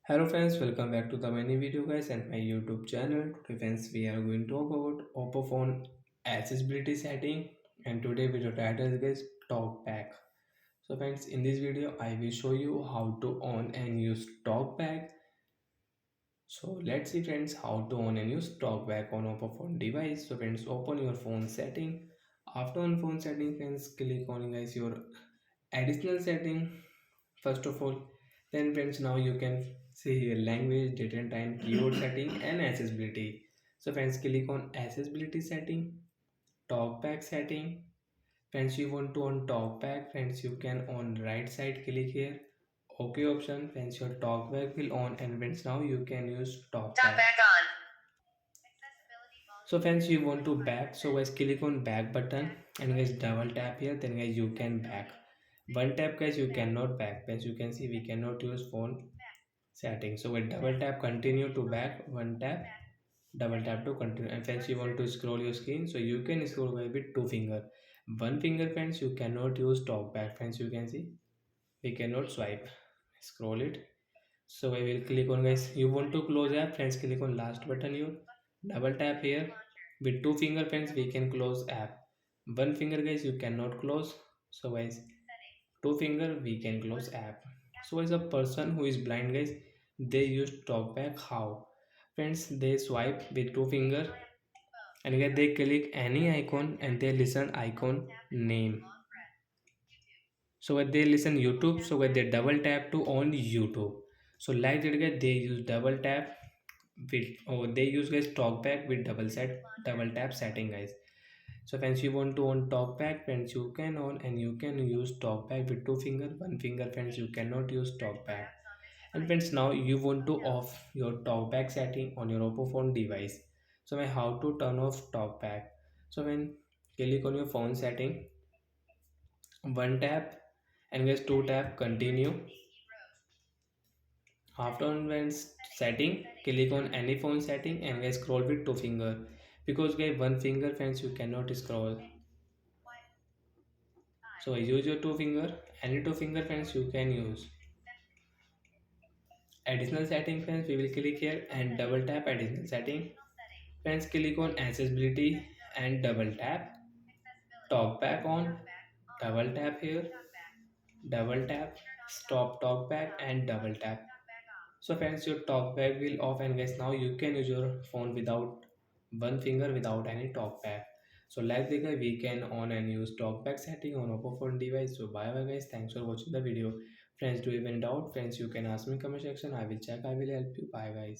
Hello friends, welcome back to the many video guys and my YouTube channel. Today friends we are going to talk about Oppo phone accessibility setting and today video title is guys TalkBack. So friends in this video I will show you how to on and use TalkBack. So let's see friends how to on and use TalkBack on Oppo phone device. So friends open your phone setting. After on phone setting friends click on guys your additional setting first of all. Then friends now you can see here language, date and time, keyword setting and accessibility. So friends click on accessibility setting, talkback setting. Friends you want to on talkback, friends you can on right side click here. OK option, friends your talkback will on and friends now you can use talkback. So friends you want to back, so guys click on back button and guys double tap here, then guys you can back. One tap guys you cannot back. As you can see we cannot use phone settings. So with double tap continue to back, one tap, double tap to continue. And friends you want to scroll your screen, so you can scroll with two finger. One finger friends you cannot use talk back. Friends you can see we cannot swipe. Scroll it. So I will click on guys. You want to close app, friends click on last button here. Double tap here. With two finger friends we can close app. One finger guys you cannot close. So guys two finger we can close app. So as a person who is blind guys, they use talkback how? Friends they swipe with two finger and again they click any icon and they listen icon name. So when they listen YouTube, so when they double tap to on YouTube. So like that guys they use double tap with or they use guys talkback with double tap setting guys. So friends you want to on talkback friends you can on and you can use talkback with two finger, one finger friends you cannot use talkback. And friends now you want to off your talkback setting on your Oppo phone device. So when how to turn off talkback? So when click on your phone setting, one tap and guys two tap continue. After when setting, click on any phone setting and guys scroll with two finger. Because guys one finger friends you cannot scroll. So use your two finger. Any two finger friends you can use. Additional setting friends we will click here and double tap additional setting. Friends click on accessibility and double tap. Talkback on. Double tap here. Double tap. Stop talkback and double tap. So friends your talkback will off and guys now you can use your phone without one finger without any talkback. So like the guy we can on and use talkback setting on Oppo phone device. So bye bye guys, thanks for watching the video. Friends do you have any doubt friends you can ask me in comment section, I will check, I will help you. Bye guys.